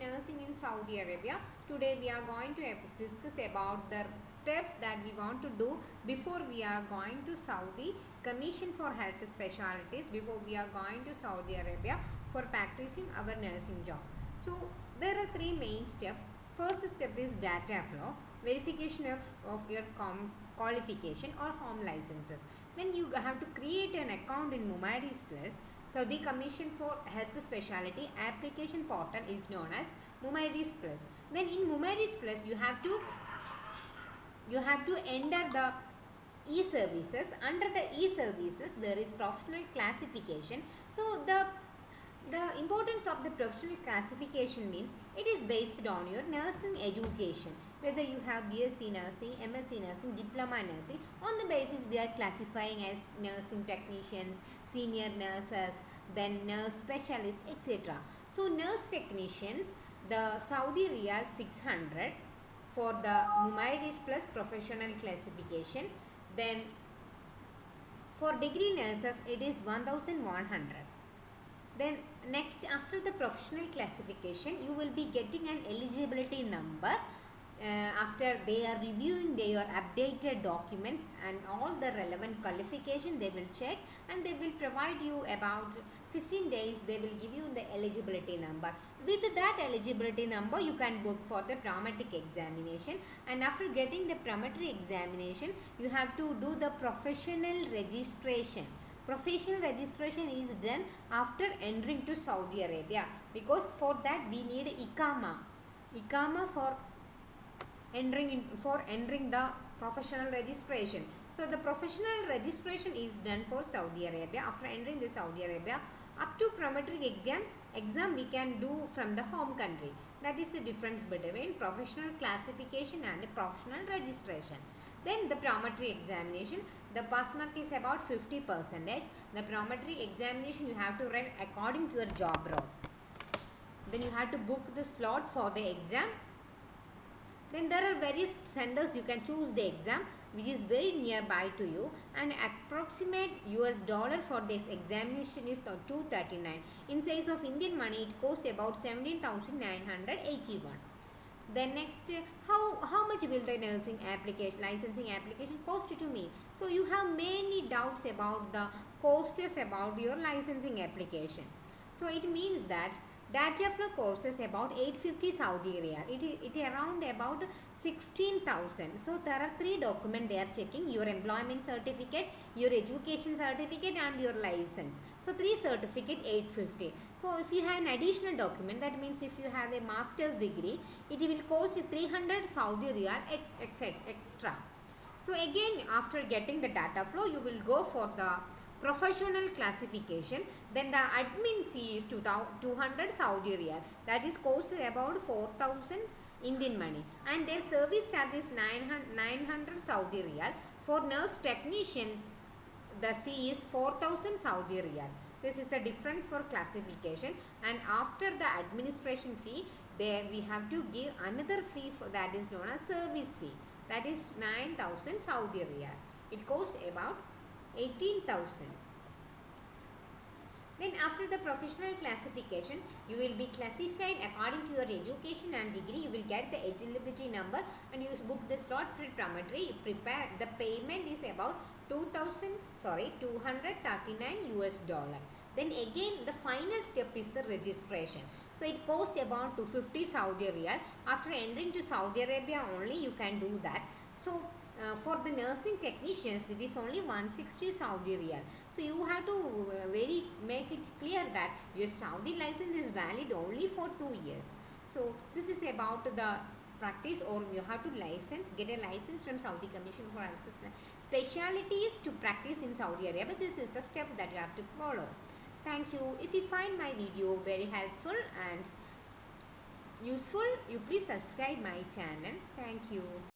nursing in Saudi Arabia. Today we are going to discuss about the steps that we want to do before we are going to Saudi Commission for Health Specialties, before we are going to Saudi Arabia for practicing our nursing job. So there are three main steps. First step is data flow, verification of your qualification or home licenses. Then you have to create an account in Mumaidis Plus. Saudi Commission for Health Specialty application portal is known as Mumaidis Plus. Then in Mumaidis Plus you have to enter the e-services. Under the e-services there is professional classification. So the importance of the professional classification means it is based on your nursing education. Whether you have BSc nursing, MSc nursing, diploma nursing, on the basis we are classifying as nursing technicians, senior nurses, then nurse specialists, etc. So nurse technicians, the Saudi Riyal 600 for the Mumaidis Plus professional classification. Then for degree nurses it is 1100. Then next, after the professional classification you will be getting an eligibility number. After they are reviewing their updated documents and all the relevant qualification, they will check and they will provide you about 15 days. They will give you the eligibility number. With that eligibility number you can book for the Prometric examination, and after getting the Prometric examination you have to do the professional registration. Professional registration is done after entering to Saudi Arabia, because for that we need Iqama for entering the professional registration. So the professional registration is done for Saudi Arabia. After entering the Saudi Arabia, up to Prometric exam we can do from the home country. That is the difference between professional classification and the professional registration. Then the Prometric examination, the pass mark is about 50%. The Prometric examination you have to write according to your job role. Then you have to book the slot for the exam. Then there are various centers you can choose the exam which is very nearby to you, and approximate US dollar for this examination is 239. In size of Indian money it costs about 17,981. Then next, how much will the nursing application, licensing application cost to me? So you have many doubts about the costs about your licensing application. So it means that data flow costs about 850 Saudi Riyal. It around about 16,000. So there are three documents they are checking: your employment certificate, your education certificate, and your license. So three certificate 850. So if you have an additional document, that means if you have a master's degree, it will cost 300 Saudi Riyal extra. So again, after getting the data flow, you will go for the professional classification. Then the admin fee is 200 Saudi Riyal. That is cost about 4,000 Indian money, and their service charge is 900 Saudi Riyal. For nurse technicians the fee is 4,000 Saudi Riyal. This is the difference for classification. And after the administration fee, there we have to give another fee that is known as service fee. That is 9,000 Saudi Riyal. It costs about 18,000. Then after the professional classification, you will be classified according to your education and degree. You will get the eligibility number and you book the slot for Prometric. Prepare the payment is about 239 US dollar. Then again the final step is the registration. So it costs about 250 Saudi Riyal. After entering to Saudi Arabia only you can do that. So for the nursing technicians it is only 160 Saudi Riyal. So you have to make it clear that your Saudi license is valid only for 2 years. So this is about the practice, or you have to get a license from Saudi Commission for Health Specialties to practice in Saudi Arabia. But this is the step that you have to follow. Thank you. If you find my video very helpful and useful, you please subscribe my channel. Thank you.